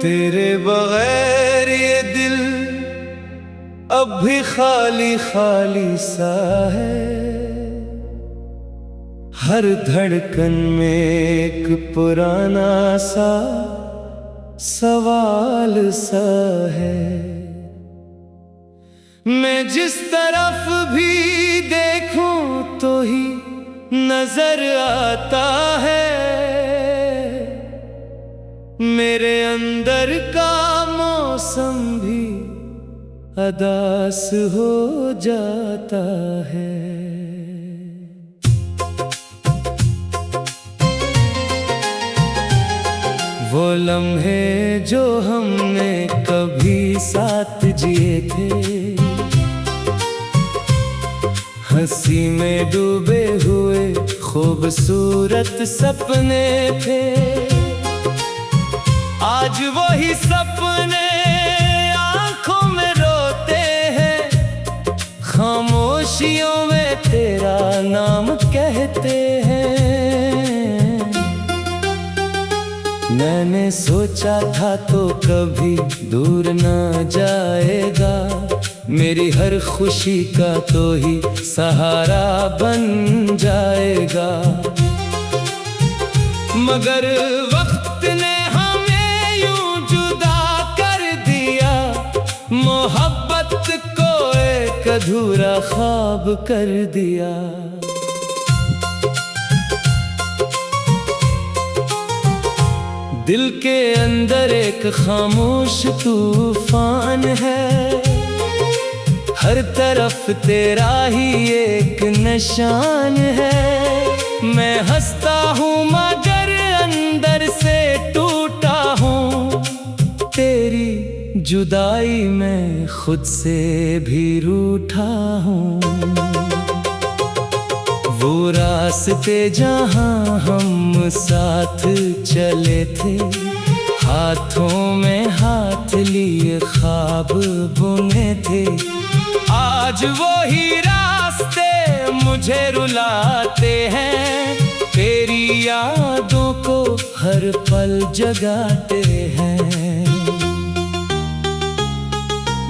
तेरे बगैर ये दिल अब भी खाली खाली सा है। हर धड़कन में एक पुराना सा सवाल सा है। मैं जिस तरफ भी देखूं तो ही नजर आता है। मेरे अंदर का मौसम भी अदास हो जाता है। वो लम्हे जो हमने कभी साथ जिए थे, हंसी में डूबे हुए खूबसूरत सपने थे। आज वही सपने आंखों में रोते हैं, खामोशियों में तेरा नाम कहते हैं। मैंने सोचा था तो कभी दूर ना जाएगा, मेरी हर खुशी का तो ही सहारा बन जाएगा। मगर वक्त ने हमें यूं जुदा कर दिया, मोहब्बत को एक अधूरा ख्वाब कर दिया। दिल के अंदर एक खामोश तूफान है, हर तरफ तेरा ही एक निशान है। मैं हंसता हूँ मगर अंदर से टूटा हूँ, तेरी जुदाई में खुद से भी रूठा हूँ। वो रास्ते जहाँ हम साथ चले थे, हाथों में हाथ लिए ख्वाब बुने थे। आज वो ही रास्ते मुझे रुलाते हैं, तेरी यादों को हर पल जगाते हैं।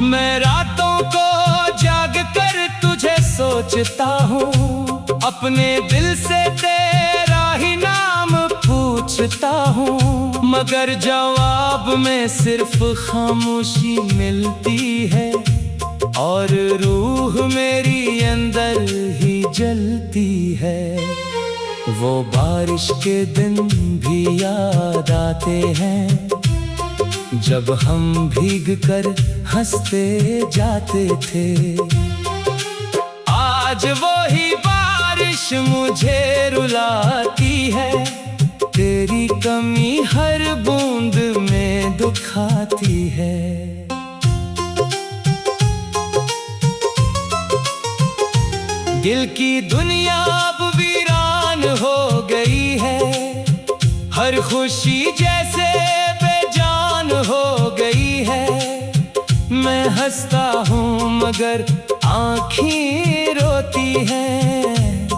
मैं रातों को जाग कर तुझे सोचता हूँ, अपने दिल से तेरा ही नाम पूछता हूँ। मगर जवाब में सिर्फ खामोशी मिलती है, और रूह मेरी अंदर ही जलती है। वो बारिश के दिन भी याद आते हैं, जब हम भीग कर हंसते जाते थे। आज वो ही बारिश मुझे रुलाती है, तेरी कमी हर बूंद में दुखाती है। दिल की दुनिया अब वीरान हो गई है, हर खुशी जैसे बेजान हो गई है। मैं हंसता हूँ मगर आँखें रोती हैं,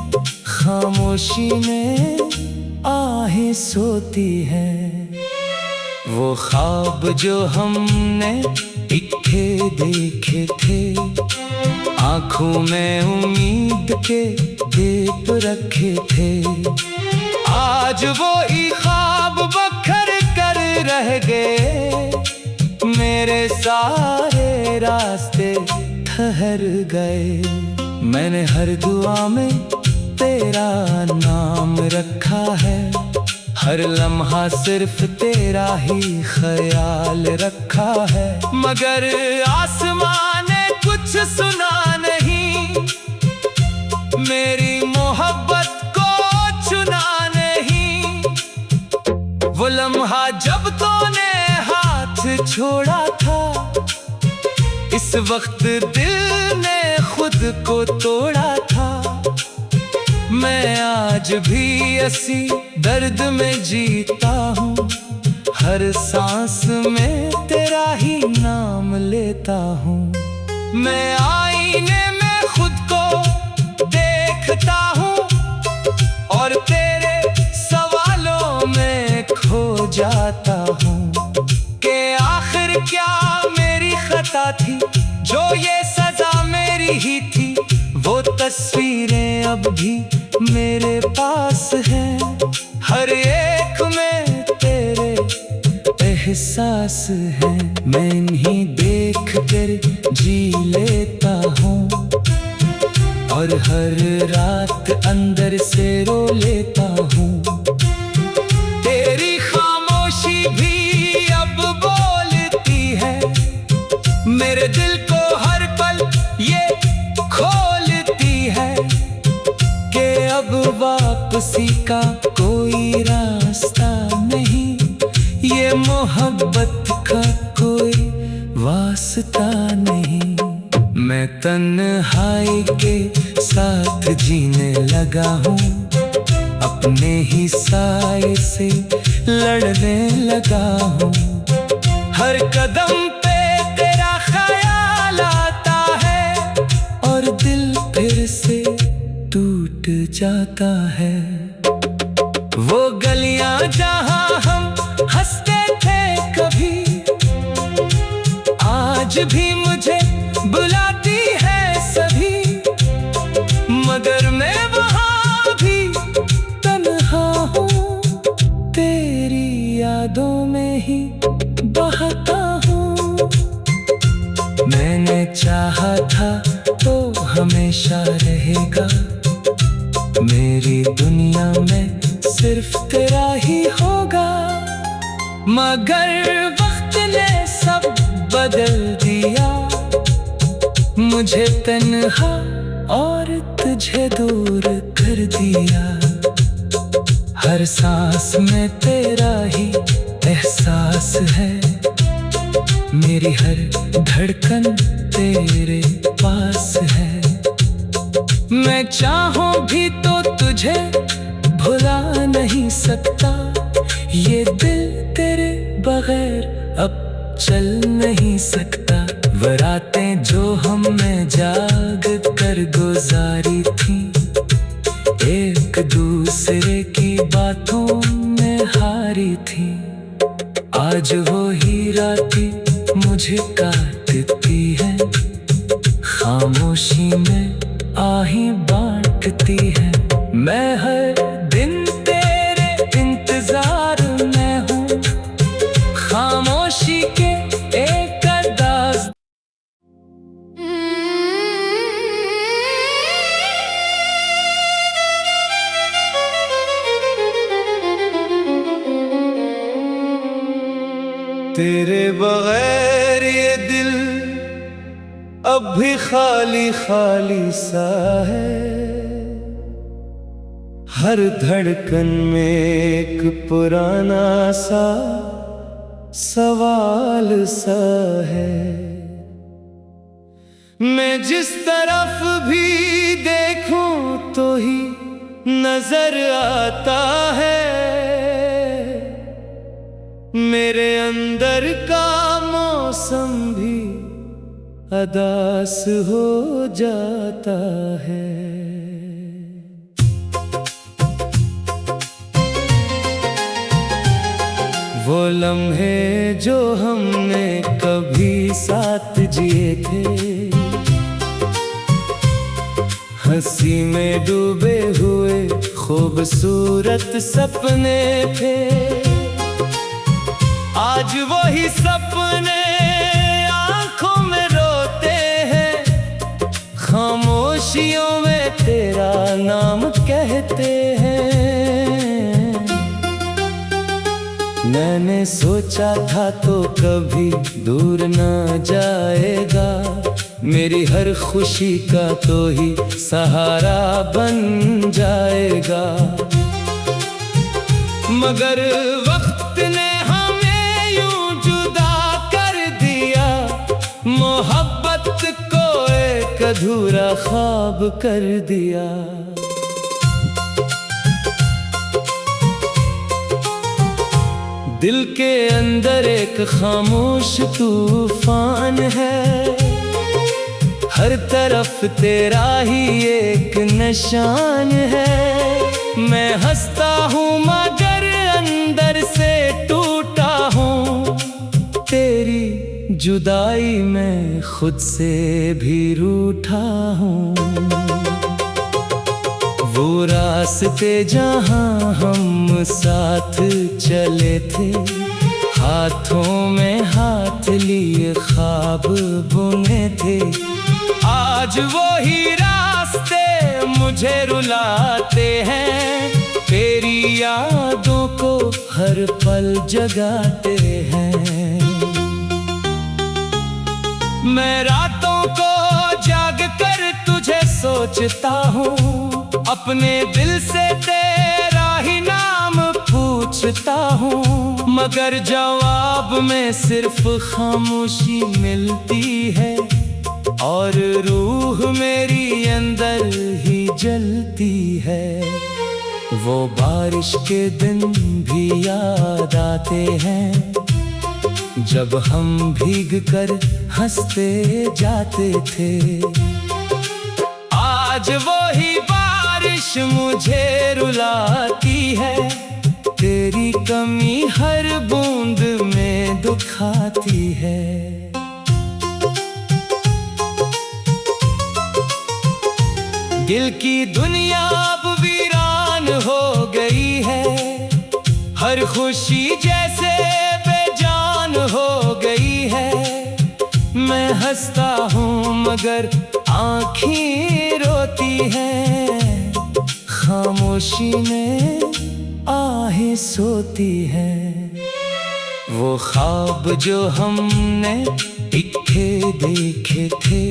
खामोशी में आहें सोती हैं। वो ख्वाब जो हमने इकट्ठे देखे थे, आँखों में उम्मीद के दीप रखे थे। आज वो ही ख्वाब बखर कर रह गए, मेरे सारे रास्ते ठहर गए। मैंने हर दुआ में तेरा नाम रखा है, हर लम्हा सिर्फ तेरा ही ख्याल रखा है। मगर आसमां ने कुछ सुना नहीं, मेरी मोहब्बत को चुना नहीं। वो लम्हा जब तूने हाथ छोड़ा था, इस वक्त दिल ने खुद को तोड़ा था। मैं आज भी इसी दर्द में जीता हूँ, हर सांस में तेरा ही नाम लेता हूँ। मैं आईने में खुद को देखता हूँ, और तेरे सवालों में खो जाता हूँ कि करता थी, जो ये सजा मेरी ही थी। वो तस्वीरें अब भी मेरे पास हैं, हर एक में तेरे एहसास है। मैं इन्हीं देख कर जी लेता हूँ और हर रात अंदर से रो लेता हूँ। तेरी खामोशी भी अब बोलती है, मेरे दिल को हर पल ये खोलती है कि अब वापसी का कोई रास्ता नहीं, ये मोहब्बत का कोई वास्ता नहीं। मैं तन्हाई के साथ जीने लगा हूँ, अपने ही साए से लड़ने लगा हूँ। हर कदम पे तेरा ख्याल आता है और दिल फिर से टूट जाता है। वो गलियां जहाँ हम हंसते थे कभी, आज भी मुझे बुलाती है सभी, मगर मैं वहाँ भी तन्हा हूँ, तेरी यादों में ही बहता हूँ। मैंने चाहा था तो हमेशा रहेगा, मेरी दुनिया में सिर्फ तेरा ही होगा। मगर वक्त ने सब बदल दिया, मुझे तन्हा और तुझे दूर कर दिया। हर सांस में तेरा ही एहसास है, मेरी हर धड़कन तेरे पास है। मैं चाहूं भी तो तुझे भुला नहीं सकता, ये दिल तेरे बगैर अब चल नहीं सकता। वो रातें जो हमने जाग कर गुजारी थी, एक दूसरे की बातों में हारी थी, आज वो ही रातें मुझे काटती है, खामोशी में आही बांटती है। मैं हर दिन तेरे इंतजार में हूँ, खामोशी के एक अंदाज। तेरे बगैर ये दिल अब भी खाली खाली सा है, हर धड़कन में एक पुराना सा सवाल सा है। मैं जिस तरफ भी देखूं तो ही नजर आता है, मेरे अंदर का मौसम भी अदास हो जाता है। वो लम्हे जो हमने कभी साथ जिए थे, हंसी में डूबे हुए खूबसूरत सपने थे, आज वही सपने आंखों में रोते हैं, खामोशियों में तेरा नाम कहते हैं। मैंने सोचा था तो कभी दूर ना जाएगा, मेरी हर खुशी का तो ही सहारा बन जाएगा, मगर वक्त ने हमें यूं जुदा कर दिया, मोहब्बत को एक अधूरा ख्वाब कर दिया। दिल के अंदर एक खामोश तूफान है, हर तरफ तेरा ही एक निशान है। मैं हंसता हूँ मगर अंदर से टूटा हूँ, तेरी जुदाई में खुद से भी रूठा हूँ। वो रास्ते जहाँ हम साथ चले थे, हाथों में हाथ लिए ख्वाब बुने थे, आज वो ही रास्ते मुझे रुलाते हैं, तेरी यादों को हर पल जगाते हैं। मैं रातों को जाग कर तुझे सोचता हूँ, अपने दिल से तेरा ही नाम पूछता हूँ, मगर जवाब में सिर्फ खामोशी मिलती है और रूह मेरी अंदर ही जलती है। वो बारिश के दिन भी याद आते हैं, जब हम भीग कर हंसते जाते थे, आज वो ही बारिश मुझे रुलाती है, तेरी कमी हर बूंद में दुखाती है। दिल की दुनिया अब वीरान हो गई है, हर खुशी जैसे बेजान हो गई है। मैं हंसता हूँ मगर आँखें रोती हैं, खामोशी में आहें सोती हैं। वो ख्वाब जो हमने इकट्ठे देखे थे,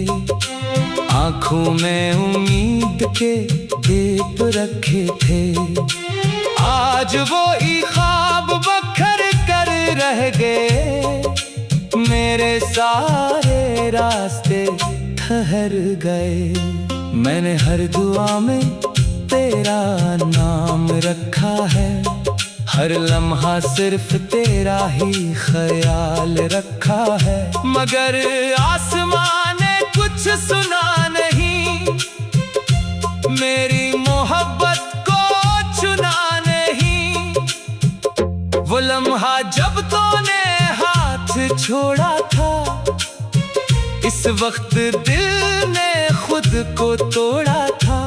आँखों में उम्मीद के दीप रखे थे, आज वो ही ख्वाब बखर कर रह गए, मेरे सारे रास्ते ठहर गए। मैंने हर दुआ में तेरा नाम रखा है, हर लम्हा सिर्फ तेरा ही ख्याल रखा है, मगर आसमां ने कुछ सुना नहीं, मेरी मोहब्बत को चुना नहीं। वो लम्हा जब तूने हाथ छोड़ा था, इस वक्त दिल ने खुद को तोड़ा था।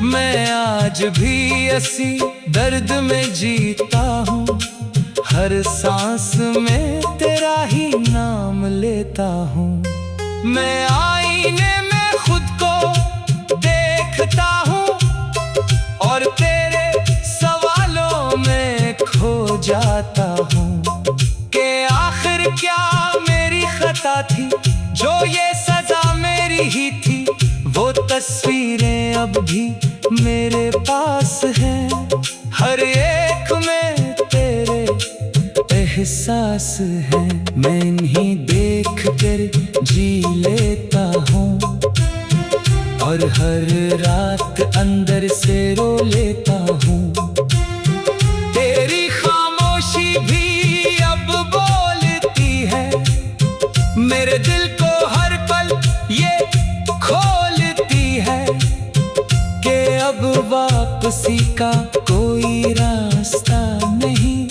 मैं आज भी इसी दर्द में जीता हूँ, हर सांस में तेरा ही नाम लेता हूँ। मैं आईने में खुद को देखता हूँ और तेरे सवालों में खो जाता हूँ, कि आखिर क्या मेरी खता थी, जो ये सजा मेरी ही थी। वो तस्वीरें अब भी मेरे पास हैं, हर एक में तेरे एहसास हैं। मैं इन्हीं देख कर जी लेता हूँ और हर रात अंदर से रो लेता हूँ। तेरी खामोशी भी अब बोलती है, मेरे दिल को हर पल ये खोलती है, कि अब वापसी का कोई रास्ता नहीं,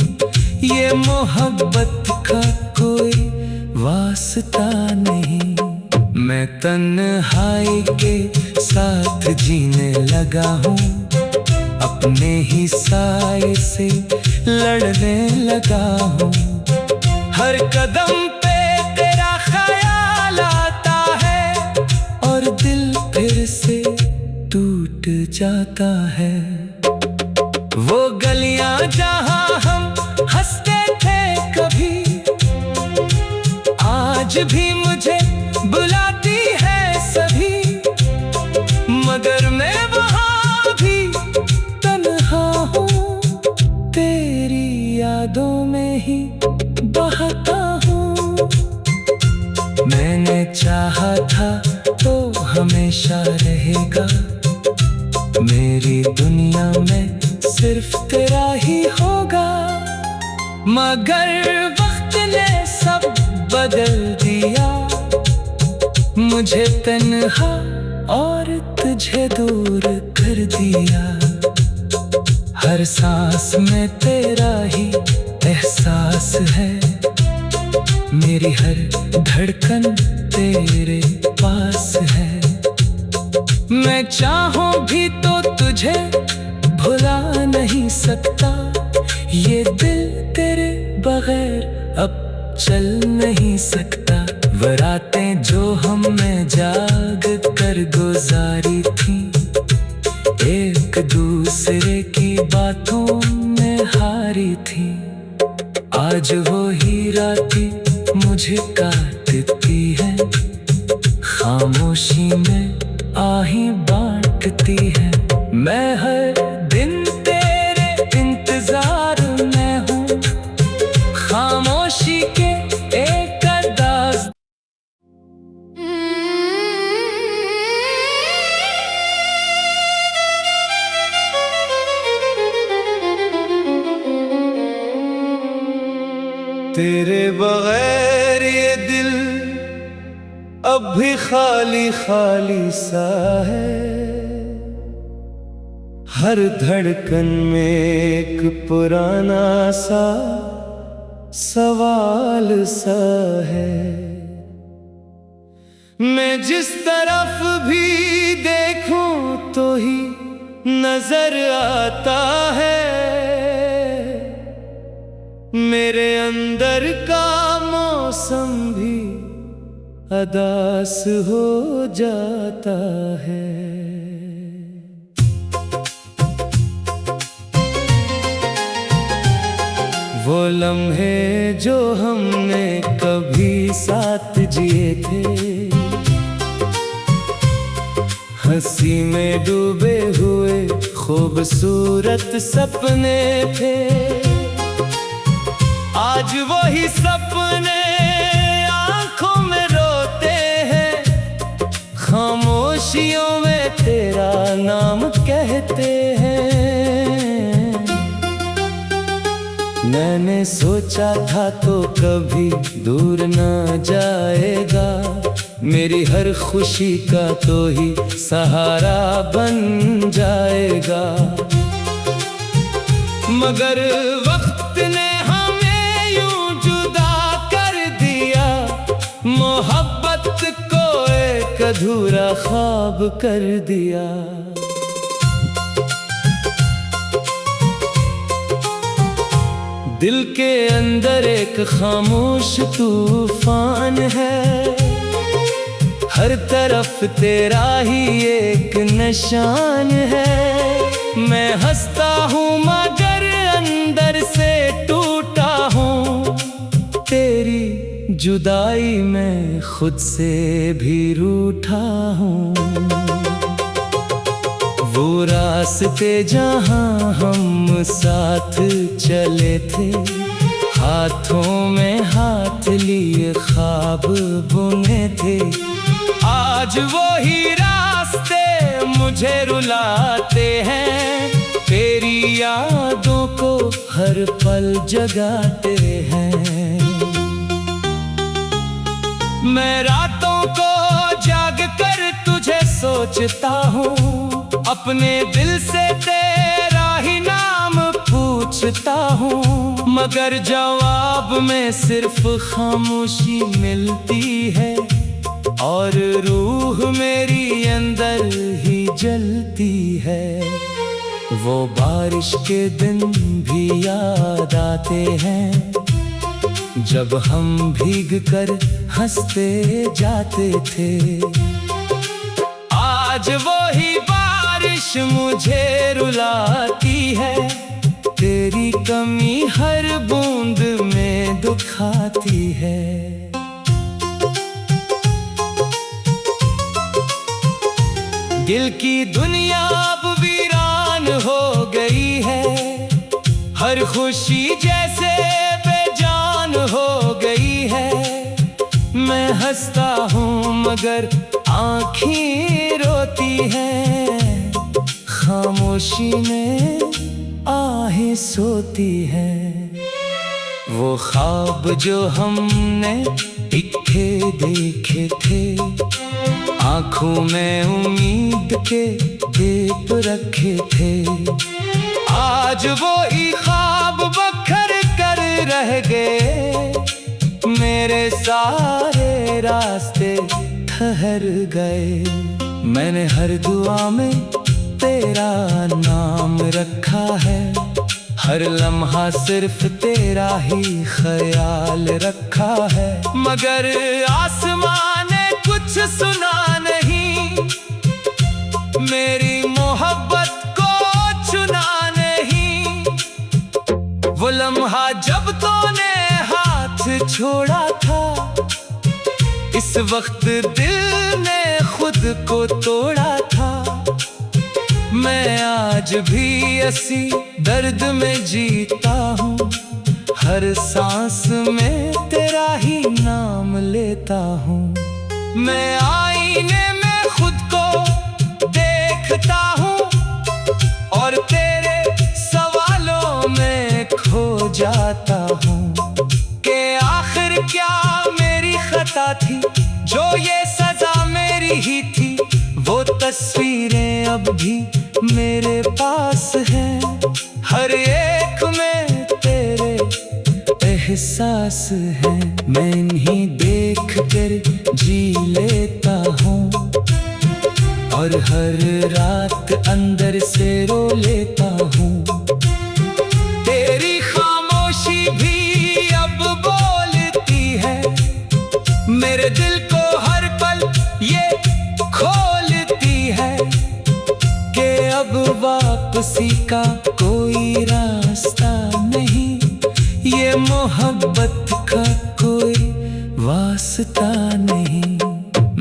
ये मोहब्बत का कोई वास्ता नहीं। मैं तन्हाई के साथ जीने लगा हूँ, अपने ही साए से लड़ने लगा हूँ। हर कदम पे तेरा ख्याल आता है और दिल फिर से टूट जाता है। वो गलियां जहाँ हम हंसते थे कभी, आज भी मुझे बुलाती है सभी, मगर मैं वहाँ भी तन्हा हूँ, तेरी यादों में ही बहता हूँ। मैंने चाहा था तो हमेशा रहेगा, मेरी दुनिया में सिर्फ तेरा ही होगा, मगर वक्त ने सब बदल दिया, मुझे तन्हा और तुझे दूर कर दिया। हर सांस में तेरा ही एहसास है, मेरी हर धड़कन तेरे पास है। मैं चाहूं भी तो तुझे भुला नहीं सकता, ये दिल तेरे बगैर अब चल नहीं सकता। वो रातें जो हमने जाग कर गुजारी थी, एक दूसरे की बातों में हारी थी, आज वो ही रातें मुझे काटती है, खामोशी में आही बांटती है। मैं हर दिन तेरे इंतजार में हूँ, खामोशी के एक अंदाज। तेरे बगैर ये दिल अब भी खाली खाली सा है, हर धड़कन में एक पुराना सा सवाल सा है। मैं जिस तरफ भी देखूं तो ही नजर आता है, मेरे अंदर का मौसम भी अदास हो जाता है। वो लम्हे जो हमने कभी साथ जिए थे, हंसी में डूबे हुए खूबसूरत सपने थे, आज वही सपने आंखों में रोते हैं, खामोशियों में तेरा नाम कहते हैं। मैंने सोचा था तो कभी दूर ना जाएगा, मेरी हर खुशी का तो ही सहारा बन जाएगा, मगर वक्त ने मोहब्बत को एक अधूरा ख्वाब कर दिया। दिल के अंदर एक खामोश तूफान है, हर तरफ तेरा ही एक निशान है। मैं हंसता हूँ मगर अंदर से टूटा हूँ, तेरी जुदाई में खुद से भी रूठा हूँ। वो रास्ते जहाँ हम साथ चले थे, हाथों में हाथ लिए ख्वाब बुने थे, आज वो ही रास्ते मुझे रुलाते हैं, तेरी यादों को हर पल जगाते हैं। मैं रातों को जाग कर तुझे सोचता हूँ, अपने दिल से तेरा ही नाम पूछता हूँ, मगर जवाब में सिर्फ खामोशी मिलती है, और रूह मेरी अंदर ही जलती है। वो बारिश के दिन भी याद आते हैं, जब हम भीग कर हंसते जाते थे, आज वो ही बारिश मुझे रुलाती है, तेरी कमी हर बूंद में दुखाती है। दिल की दुनिया अब वीरान हो गई है, हर खुशी जैसे बेजान हो गई है। मैं हंसता हूँ मगर आँखें रोती हैं, खामोशी में आहें सोती हैं। वो ख्वाब जो हमने इकट्ठे देखे थे, आँखों में उम्मीद के दीप रखे थे, आज वो ही ख्वाब बखर कर रह गए। मेरे सारे रास्ते ठहर गए। मैंने हर दुआ में तेरा नाम रखा है, हर लम्हा सिर्फ तेरा ही ख्याल रखा है। मगर आसमां ने कुछ सुना नहीं, मेरी मोहब्बत को चुना नहीं। वो लम्हा जब तूने हाथ छोड़ा था, इस वक्त दिल ने खुद को तोड़ा था। मैं आज भी ऐसी दर्द में जीता हूँ, हर सांस में तेरा ही नाम लेता हूँ। मैं आईने में खुद को देखता हूँ और तेरे सवालों में खो जाता हूँ कि आखिर क्या मेरी खता थी, जो ये सजा मेरी ही थी। वो तस्वीरें अब भी मेरे पास हैं, हर एक में तेरे एहसास हैं। मैं इन्हीं देख कर जी लेता हूँ और हर रात अंदर से रो लेता हूँ। तेरी खामोशी भी अब बोलती है, मेरे दिल को हर पल ये खोलती है कि अब वापसी का कोई रास्ता नहीं, ये मोहब्बत का कोई वास्ता नहीं।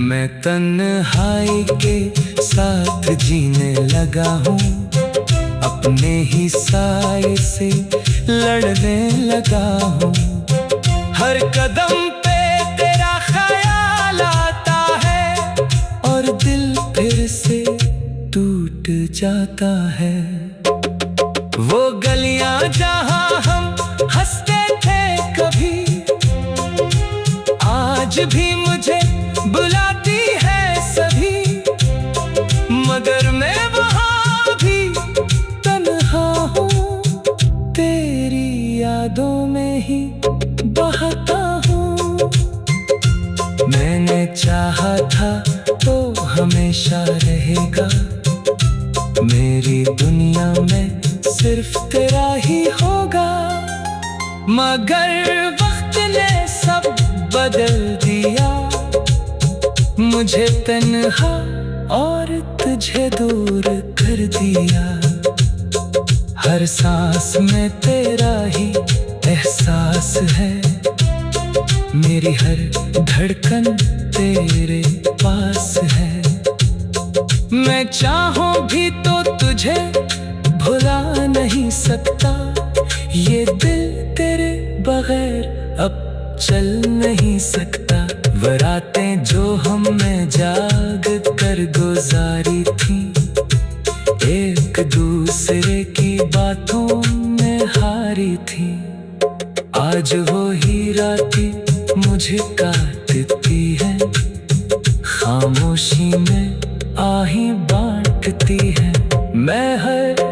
मैं तन्हाई के साथ जीने लगा हूँ, अपने ही साए से लड़ने लगा हूँ। हर कदम पे तेरा ख्याल आता है और दिल फिर से टूट जाता है। वो गलियां जहां हम हंसते थे कभी, आज भी मुझे बुलाती है सभी। मगर मैं वहां भी तन्हा हूँ, तेरी यादों में ही बहता हूँ। मैंने चाहा था तो हमेशा रहेगा, मेरी दुनिया में सिर्फ तेरा ही होगा। मगर वक्त ने सब बदल दिया, मुझे तन्हा और तुझे दूर कर दिया। हर सांस में तेरा ही एहसास है, मेरी हर धड़कन तेरे पास है। मैं चाहूं भी तो तुझे भुला नहीं सकता, ये दिल तेरे बगैर अब चल नहीं सकता। वो रातें जो हमने जाग कर गुजारी थी, एक दूसरे की बातों में हारी थी। आज वो ही रातें मुझे काटती है, खामोशी में आहें बांटती है। मैं हर